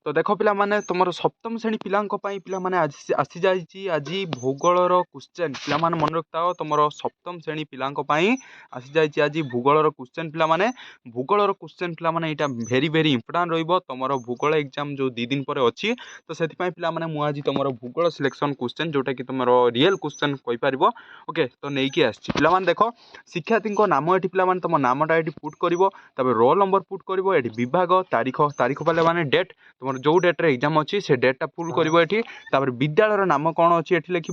तो देख पे तुम सप्तम श्रेणी पिला पे आसी जाइए आज भूगोलर क्वेश्चन पे मन रखता तुम सप्तम श्रेणी पिला आसी जाइए आज भूगोलर क्वेश्चन पे भूगोलर क्वेश्चन पे यहाँ भेरी भेरी इंपोर्टाट रम भूगोल एग्जाम जो 2 दिन पर अच्छी तो से पे मुझे तुम भूगोल सिलेक्शन क्वेश्चन जोटा कि तुम रियल क्वेश्चन कहीपर ओके तो नहीं आसी पे देख शिक्षार्थी नाम ये पे तुम नामटा ये पुट कर रोल नंबर पुट कर विभाग तारीख तारीख पे डेट तुम जो डेट्रे एग्जाम अच्छी से डेटा फुल कर विद्यालय नाम कौन अच्छी ये लिख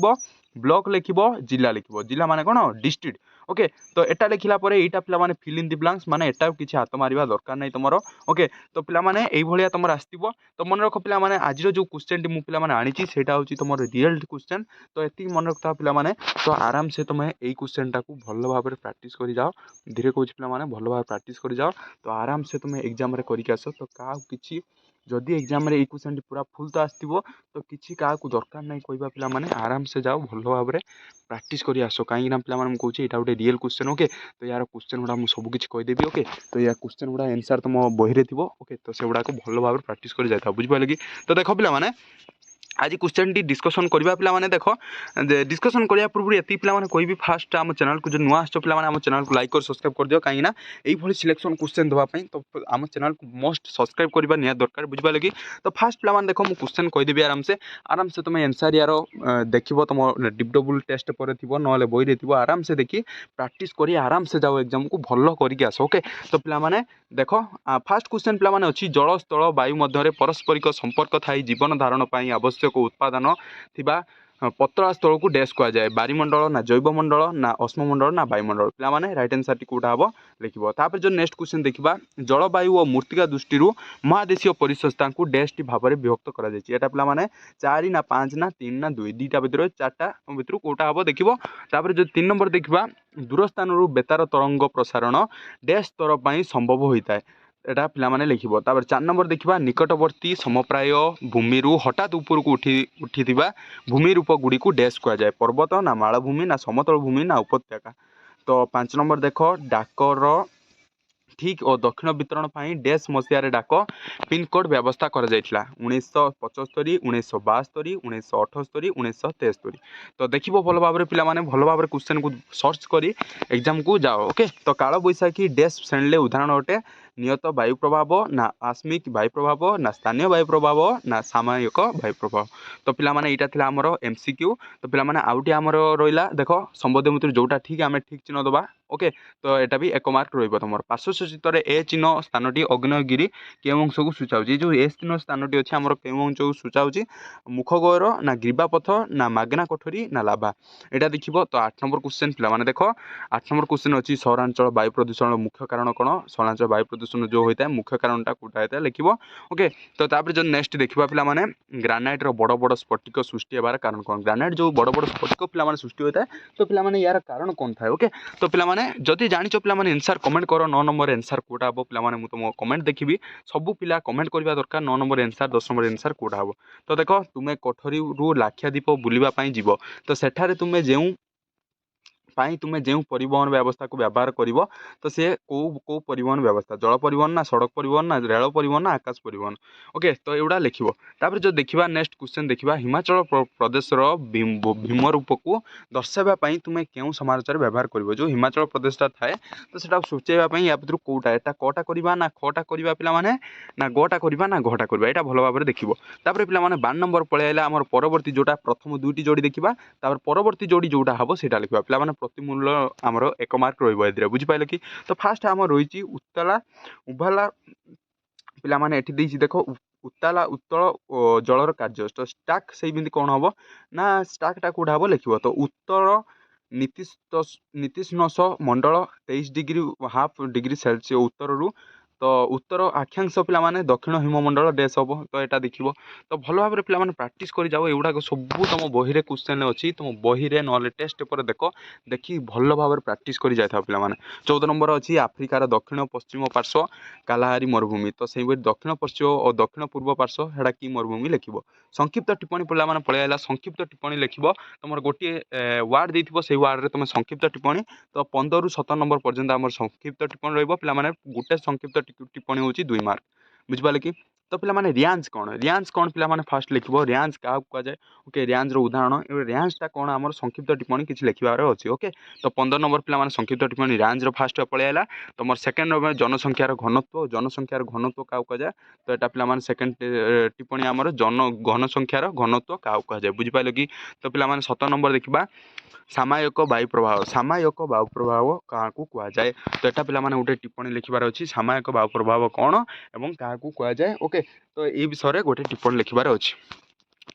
ब्लॉक लिख जिला लिख जिला माने कौन डिस्ट्रिक्ट ओके तो एटा लिखला यहाँ पे फिल इन दी ब्लांक्स माने एटा किसी हाथ मारिबा दरकार नहीं तुम ओके तो पे यही तुम आसो तो मन रख पे आज जो क्वेश्चन मुझे पे आनी से तुम रियल क्वेश्चन तो ये मन रखता पे तो आराम से तुम यही क्वेश्चन टाक भल भाव में प्राक्ट कर जाओ धीरे कौच पे भल भाव प्राक्ट कर जाओ तो आराम से तुम एग्जाम करके आस तो क्या किसी जदि एग्जाम रे क्वेश्चन पूरा फुल तो आसो तो किसी क्या दरकार नहीं कहवा पे आराम से जाओ भल भाव में प्राक्ट कर आस कहीं पे कौच यहाँ गोटे रियल क्वेश्चन ओके तो यार क्वेश्चन गुड़ा मुझे सब किसी कहीदेवी ओके तो यार क्वेश्चन गुड़ा आंसर तुम बही थी ओके तो से गुड़ाक भल भाव में प्राक्ट कर जाता बुझिपारे कि तो देख पे आज क्वेश्चन टी डिस्कसन करवा पे देख डिस्कसन करने पूर्व ये पे कोई भी फास्ट आम चैनल को जो नुआ आस पे आम चैनल को लाइक और सब्सक्राइब कर दियो कहीं यही सिलेक्शन क्वेश्चन देवाई तो आम चैनल को मस्ट सब्सक्राइब करवा निया दरकार बुझिपारे कि तो फास्ट पे देख मुझे क्वेश्चन कहीदेवी आराम से तुम आंसर यार देख तुम डिपडबल टेस्ट पर थी ना बही थी आराम से देखी प्राक्ट कर आराम से जाओ एग्जाम को भल करके आस ओके तो पे देख फास्ट क्वेश्चन पे अच्छी जल स्थल वायु मध्य परस्परिक संपर्क थाई जीवन धारण आवश्यक उत्पादन थिबा पतला स्थल को डैश कह जाए बारिमंडल ना जैवमंडल ना अश्ममंडल ना वायुमंडल पे रईट आंसर टी कौटा हम लिखा जो नेक्स्ट क्वेश्चन देखा जलवायु और मूर्तिका दृष्टि महादेशीय परिसंस्था को डैश टी भाव में विभक्त कर पे 4 ना 5 ना 3 ना 2 दुईटा भितर 4टा भितर कौटा हम देखिए जो 3 नंबर देखा दूरस्थान बेतार तरंग प्रसारण डैश स्तर पर संभव होता है एटा पे लिख 4 नंबर देखा निकटवर्ती समप्राय भूमि हठात उपरक उठी भूमि रूप गुड़ी को डैश कह जाए पर्वत ना मालभूमि ना समतल भूमि ना उपत्यका तो 5 नंबर देख डाकर ठीक और दक्षिण वितरण डैश मसीह डाक पिनकोड व्यवस्था कर 1975 1972 1978 1973 तो देखो भल भाव पे भल भाव क्वेश्चन को सर्च कर एग्जाम को जाओ ओके तो काल बैशाखी डैश श्रेणी उदाहरण अटे नियत वायु प्रभाव ना आस्मिक वायु प्रभाव ना स्थानीय वायु प्रभाव ना सामयिक वायु प्रभाव तो पे यहाँ आमर एमसीक्यू तो पे आउटे आमर रहा देख संबंध मित्र जोटा ठीक आम ठीक चिन्ह दबा ओके तो यहाँ भी 1 मार्क रम पार्श्व सूचित ए चिन्ह स्थान अग्नयगिरी केउं अंश को सूचाऊँ जो ए चिन्ह स्थान अच्छी आम केउं अंश को सूचाऊँ मुखगौर ना ग्रीबापथ ना मागना कोठरी ना लाभा यहाँ देखो तो 8 नंबर क्वेश्चन पे देख 8 नंबर क्वेश्चन अच्छी सहरांचल वायु प्रदूषण मुख्य कारण कौन सहरांचल वायु प्रदूषण जो होता है मुख्य कारणटा कौटा होता है लिख ओके तो जो नेक्स्ट देखा पे ग्रानाइट बड़ बड़ स्फटिक सृष्टि होबार कारण कौन ग्रानाइट जो बड़ बड़ स्फटिक पे सृष्टि होता है तो पे यार कारण कौन था ओके तो पे जदि जानिच पे आंसर कमेंट कर 9 नंबर आंसर कौटा हम पे तुम कमेंट देखी सबू पिला कमेंट करवा दरकार 9 नंबर आंसर 10 नंबर आंसर कौटा हम तो देख तुम्हें कोठरी लाक्षाद्वीप बुलवाई जीव तो सेठारे तुम्हें जो तुम्हें जो परिवहन व्यवस्था को व्यवहार कर तो सी कौ परिवहन व्यवस्था जल परिवहन ना सड़क परिवहन ना रेल परिवहन ना आकाश परिवहन ओके तो एगुड़ा लिख जो देखा नेक्स्ट क्वेश्चन देखा हिमाचल प्रदेश भीम रूप को दर्शावाई तुम्हें क्यों समाचार व्यवहार कर जो हिमाचल प्रदेश थाए तो सेटा सूचाइवाई या भितर कौटा एटा कटा करवा ना खटा करवा पे ना गटा करवा ना घटा करवा यहाँ भल भाव में देखो पे 12 नंबर पलैला आम परवर्ती जोटा प्रथम 2टी जोड़ी देखा परवर्ती जोड़ी जोटा हम से लिखा पे प्रतिमूल्य आमर 1 मार्क रही बुझिपारे कि तो फास्ट आम रही उत्ताला उभाला पे देख उत्ताला उत्तल जलर कार्य तो स्टाक से कौन हम ना स्टाकटा कौटा हम लिख तो उत्तर नीतीश मंडल 23 डिग्री हाफ डिग्री सेल्सियस उत्तर तो उत्तर आख्यांश पे दक्षिण हिममंडल डैश हम तो यहाँ देख तो भल भाव में पे प्राक्ट कर जाओ एगुड़ा सबू तुम बही में क्वेश्चन अच्छी तुम बही में ना टेस्ट पर देख देखी भल भाव में प्राक्ट कर जाता पे 14 नंबर अच्छी आफ्रिकार दक्षिण पश्चिम पार्श्व कालाहारी मरुभूमि तो से दक्षिण पश्चिम और दक्षिण पूर्व पार्श्व है कि मरुभूमि लिख संक्षिप्त टिप्पणी पे पलैला संक्षिप्त टिप्पणी लिख तुम गोटे वार्ड देथिबो से वार्ड रे तुम संक्षिप्त टिप्पणी तो 15 ରୁ 17 नंबर पर्यंत आम संक्षिप्त टिप्पणी रही पे गोटे संक्षिप्त टिप्पणी हूँ 2 मार्क बुझिपारे कि तो पिला माने रियांस कौन पिला माने फास्ट लिखिबो रियांस का कुआ जाए ओके रियांस रो उदाहरण ए रियांसटा कौन हमर संक्षिप्त टिप्पणी किछि लिखिबार अछि ओके तो 15 नंबर पिला माने संक्षिप्त टिप्पणी रियांस रो फास्ट पळे आला तमर सेकंड नंबर जनसंख्यार घनत्व का कुआ जाए तो एटा पिला माने सेकंड टिप्पणी हमर घनसंख्यार घनत्व का कुआ जाए बुझि पाइलो कि तो पिला माने 17 नंबर देखिबा सामायिक वायु प्रभाव क्या कुआ जाए तो एटा पिला माने गोटे टिप्पणी लिखिबार अछि सामायिक वायु प्रभाव कौन एवं क्या कुआ जाए ओके तो ये विषय में गोटे टिप्पणी लिखिबार अछि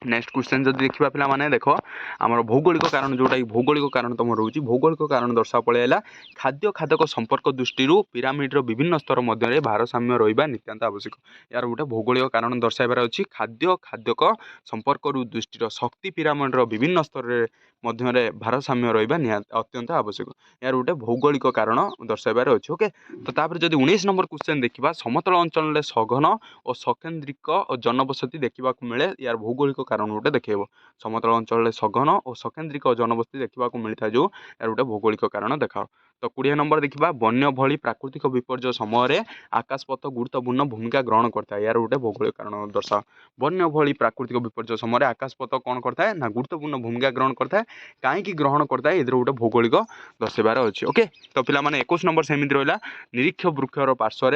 नेक्स्ट क्वेश्चन जब देखा पिला माने देख आम भौगोलिक कारण जोटा भौगोलिक कारण तुम रोचे भौगोलिक कारण दर्शा पड़ेगा खाद्य खादक संपर्क दृष्टि पिरामिडर विभिन्न स्तर मध्य भारसाम्य रहा नितांत आवश्यक यार गोटे भौगोलिक कारण दर्शाइबार अच्छी खाद्य खाद्यक संपर्क दृष्टि शक्ति पिरामिडर विभिन्न स्तर मध्य भारसाम्य रहा अत्यंत आवश्यक यार गोटे भौगोलिक कारण दर्शाइबार अच्छे ओके तो तापर जब 19 नंबर क्वेश्चन देखा समतल अंचल सघन और सकेन्द्रिक जनबसति देखा मिले यार भौगोलिक कारण गोटे देखेब समतल अंचल सघन और सकेन्द्रिक जनबसति देखा मिलता जो यार गोटे भौगोलिक कारण देखा तो 20 नंबर देखा बन्य भली प्राकृतिक विपर्य समय आकाशपथ गुरुत्वपूर्ण भूमिका ग्रहण करता है यार गोटे भौगोलिक कारण दर्शा बन्य भली प्राकृतिक विपर्य समय आकाशपथ कौन करता है ना गुरुत्वपूर्ण भूमिका ग्रहण करता है कहीं ग्रहण करता है इधर गोटे भौगोलिक दर्शाइबार अच्छे ओके तो पिला माने 21 नंबर सेमती रहा निरीक्ष वृक्षर पार्श्व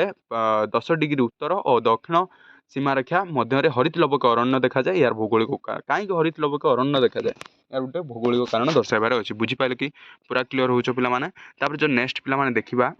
10 डिग्री उत्तर और दक्षिण सीमारेखा मध्य हरित लबक अरण्य देखा जाए यार भौगोलिक कहीं हरित लबक अरण्य देखा जाए यार गोटे भौगोलिक कारण दर्शाइबार अच्छे बुझिपारे कि पूरा क्लीयर हो पिला जो नेक्स्ट पिला देखा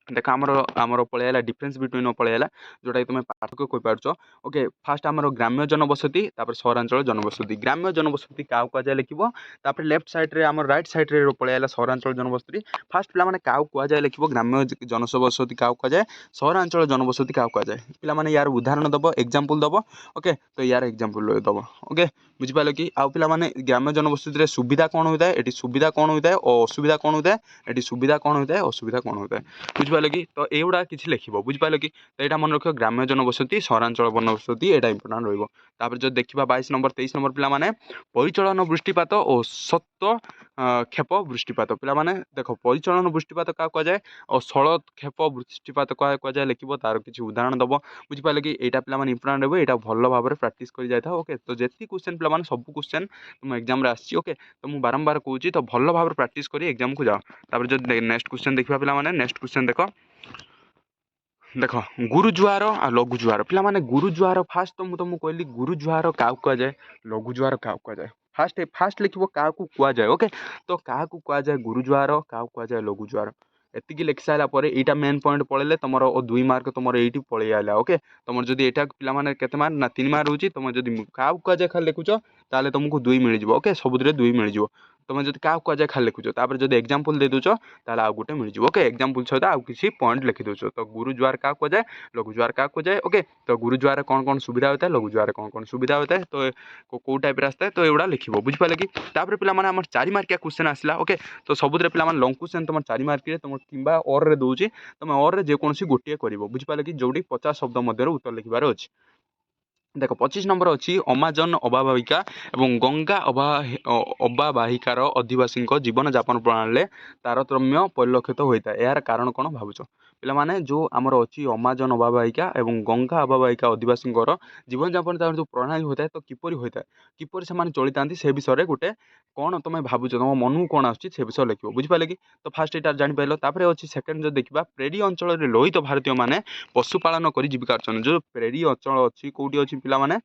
देख आमर पलैला डिफरेन्स बिटवीन पलैला जोटा तुम पार्थक्य कही पार्छ ओके फास्ट आमर ग्राम्य जनबसति सहरांचल जनबसति ग्राम्य जनबसति क्या कहुए लिखो तापर लेफ्ट साइड्रे आम रईट सैड्रे पलैला सहरांचल जनबसति फास्ट पे क्या कहुए लिख ग्राम्य जनबसति क्या कहुए सहरांचल जनबसति क्या कहुए पे यार उदाहरण दब एग्जांपल दब ओके तो यार एग्जांपल दब ओके बुझिपारे कि आउ पे ग्राम्य जनबसति सुविधा कौन होता है ये सुविधा कौन होता है और असुविधा कौन होता है ये सुविधा कौन होता है असुविधा कौन होता है बुझिपारे कि तो एगुड़ा किसी लिख बुझिपारे कि तो यहाँ मन रख ग्राम्य जनबसति सहरांचल जनबसति यहाँ इंपोर्टाट रहा जो देखा 22 नंबर 23 नंबर पे परिचालन वृष्टिपात और सत्व क्षेप वृष्टिपात पे देख परिचालन वृष्टिपात क्या कहुए और स्थल क्षेप वृष्टिपात क्या कहुए लिख तार किसी उदाहरण दब बुझिपारे कि यहाँ पे इंपोर्टाट रहा यहाँ भल भाव में प्राक्ट कर जाए ओके तो जी क्वेश्चन पे सब क्वेश्चन तुम एग्जाम आसी ओके तो मुझे बारंबार कहूँ तो भल भाव में प्राक्ट कर एग्जाम को जाओ तापर जो नेक्स्ट क्वेश्चन देखा पे नेक्स्ट क्वेश्चन देख गुरु जुआर आ लघु जुआर पे गुरु जुआर फास्ट तो मुझे तुमको कहली गुरु जुआर क्या कहुए लघु जुआर क्या कहुए फास्ट लिख क्या कहुए ओके तो क्या कहुए गुरु जुआर क्या कहुए लघु जुआर एतिकी लिखि सारापर यहाँ मेन पॉइंट पड़े तुम 2 मार्क तुम ये पलि आला ओके तुम जब यहाँ पे केते मार्क ना 3 मार्क रोचे तुम जब क्या कहुए खाली लिखुच ताले तुमको 2 मिल ओके सबुद 2 मिल तुम जब क्या कहुए खाली लिखुच जब एग्जांपल दे दूच ताले आउ गोटे मिल ओके एग्जांपल सहित आउ किसी पॉइंट लिखि दूच तो गुरु जुआर क्या कहुए लघु जुआर क्या कहुए ओके तो गुरु जुआर कौन कौन सुविधा होता है लघु जुआर कौन कौन सुविधा होता है तो कौ टाइप रास्ता है तो एगुड़ा लिख बुझिपारे कि तापर पे 4 मार्किया क्वेश्चन आसला ओके तो सबुद पे लंग क्वेश्चन तुम 4 मार्क तुम कि और दूसरी तुम और जेकोसी गोटे कर बुझिपारे कि जोटी 50 शब्द मध्य उत्तर लिखार अच्छे देख 25 नंबर अच्छी अमाजन अबाबाहिका और गंगा अबाबाहिकार अधिवासी जीवन जापन प्रणाली तारतम्य परिलक्षित होता है यार कारण कौन भावुच पे जो आमर अच्छी अमाजन अबाबाहिका और गंगा अबाबाहिका अधिवासी जीवन जापन जो प्रणाली होता है तो किपर होता है किपर से चली था से विषय गोटे कौन तुम भावुच तुम मन कौन आसे विषय लिख बुझिपारे कि तो फास्ट यहाँ जापर तापर अच्छी सेकेंड जो देखा प्रेरी अंचल लोहित भारतीय मैंने पशुपालन कर जीविका अर्जन जो प्रेरी अंचल अच्छी कौटी अच्छी पे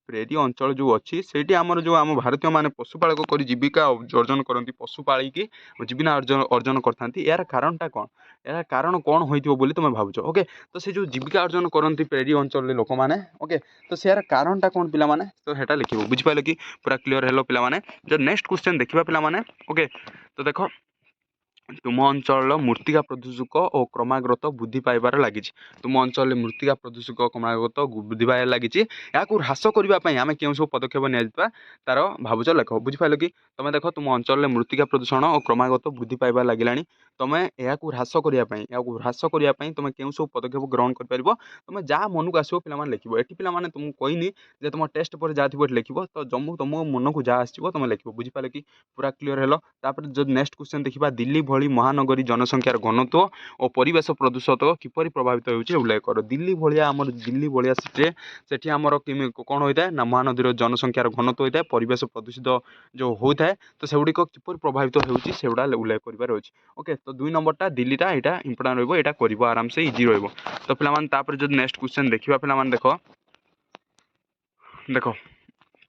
प्रेरी अंचल जो अच्छी से आमर जो आम भारतीय मैंने पशुपालक कर जीविका अर्जन करती पशुपालिकी जीविका अर्जन करता यार कारणटा कौन यार कारण कौन हो तुम भावुच ओके तो से जो जीविका अर्जन करती प्रेरी अंचल लोक मैंने ओके तो से यार कारणटा कौन पे तो हेटा लिख बुझिपारे कि पूरा क्लीयर हेलो पे जो नेक्स्ट क्वेश्चन देखा पे ओके तो देख तुम अंचल मृत्तिका प्रदूषक और क्रमागत वृद्धि पाइबार लगी तुम अंचल मृत्तिका प्रदूषक क्रमागत वृद्धि पाइबार लगी या ह्रास करने आम क्यों सब पदक्षेप निया तार भावुच लेख बुझिपारे कि तुम देख तुम अंचल मृत्तिका प्रदूषण और क्रमागत वृद्धि पाइबार लगे तुम या ह्रास करने तुम क्यों सब पदक्षेप ग्रहण कर तुम जहाँ मन को आसो पे लिख ये पे तुमको कहनी तुम टेस्ट पर जहाँ थी लिख तो जम्मू तुम मन को जहाँ आसो तुम लिख बुझिपारे कि पूरा क्लीयर हेलो जो नेक्स्ट क्वेश्चन देखा दिल्ली भली ଭଳି ମହାନଗରୀ ଜନସଂଖ୍ୟାର ଘନତ୍ୱ ଓ ପରିବେଶ ପ୍ରଦୂଷିତ କିପରି ପ୍ରଭାବିତ ହେଉଛି ଉଲ୍ଲେଖ କର। ଦିଲ୍ଲୀ ଭଳିଆ ଆମର ଦିଲ୍ଲୀ ଭଳିଆ ସିଟିରେ ସେଠି ଆମର କ'ଣ ହୋଇଥାଏ ନା ମହାନଦୀର ଜନସଂଖ୍ୟାର ଘନତ୍ୱ ହୋଇଥାଏ, ପରିବେଶ ପ୍ରଦୂଷିତ ଯେଉଁ ହୋଇଥାଏ ତ ସେଗୁଡ଼ିକ କିପରି ପ୍ରଭାବିତ ହେଉଛି ସେଗୁଡ଼ା ଉଲ୍ଲେଖ କରିବାର ଅଛି। ଓକେ, ତ 2 ନମ୍ବରଟା ଦିଲ୍ଲୀଟା ଏଇଟା ଇମ୍ପୋର୍ଟାଣ୍ଟ ରହିବ, ଏଇଟା କରିବ ଆରାମସେ ଇଜି ରହିବ। ତ ପିଲାମାନେ ତାପରେ ଯଦି ନେକ୍ସଟ କ୍ୱେଶ୍ଚନ୍ ଦେଖିବା ପିଲାମାନେ ଦେଖ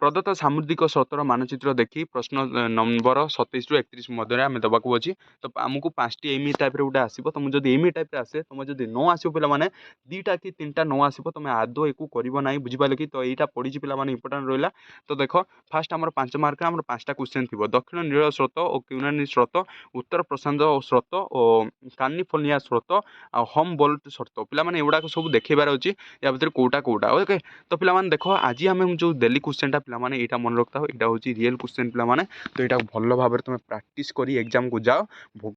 ପ୍ରଦତ୍ତ ସାମୁଦ୍ରିକ ସ୍ରୋତର ମାନଚିତ୍ର ଦେଖି ପ୍ରଶ୍ନ ନମ୍ବର 27 ରୁ 31 ମଧ୍ୟରେ ଆମେ ଦେବାକୁ ଅଛି। ତ ଆମକୁ 5ଟି ଏମିତି ଟାଇପ୍ର ଗୋଟେ ଆସିବ। ତୁମ ଯଦି ଏମିତି ଟାଇପ୍ରେ ଆସେ, ତୁମ ଯଦି ନ ଆସିବ ପିଲାମାନେ 2ଟା କି 3ଟା ନ ଆସିବ, ତୁମେ ଆଦୌ ଏକୁ କରିବ ନାହିଁ, ବୁଝିପାରିଲେ କି? ତ ଏଇଟା ପଡ଼ିଛି ପିଲାମାନେ ଇମ୍ପୋର୍ଟାଣ୍ଟ ରହିଲା। ତ ଦେଖ ଫାଷ୍ଟ ଆମର 5 ମାର୍କରେ ଆମର 5ଟା କ୍ୱେଶ୍ଚନ୍ ଥିବ। ଦକ୍ଷିଣ ନୀଳ ସ୍ରୋତ ଓ କ୍ୟୁନାନି ସ୍ରୋତ, ଉତ୍ତର ପ୍ରଶାନ୍ତ ସ୍ରୋତ ଓ କାଲିଫର୍ଣ୍ଣିଆ ସ୍ରୋତ ଆଉ ହମ୍ବୋଲ୍ଟ ସ୍ରୋତ। ପିଲାମାନେ ଏଗୁଡ଼ାକ ସବୁ ଦେଖେଇବାର ଅଛି, ୟା ଭିତରେ କୋଉଟା। ଓକେ, ତ ପିଲାମାନେ ଦେଖ ଆଜି ଆମେ ଯେଉଁ ଡେଲି କ୍ୱେଶ୍ଚନ୍ଟା ପିଲାମାନେ ଏଇଟା ମନେ ରଖିଥାଅ, ଏଇଟା ହେଉଛି ରିଏଲ୍ କ୍ୱେଶ୍ଚନ୍ ପିଲାମାନେ। ତ ଏଇଟା ଭଲ ଭାବରେ ତୁମେ ପ୍ରାକ୍ଟିସ୍ କରି ଏକ୍ଜାମ୍କୁ ଯାଅ।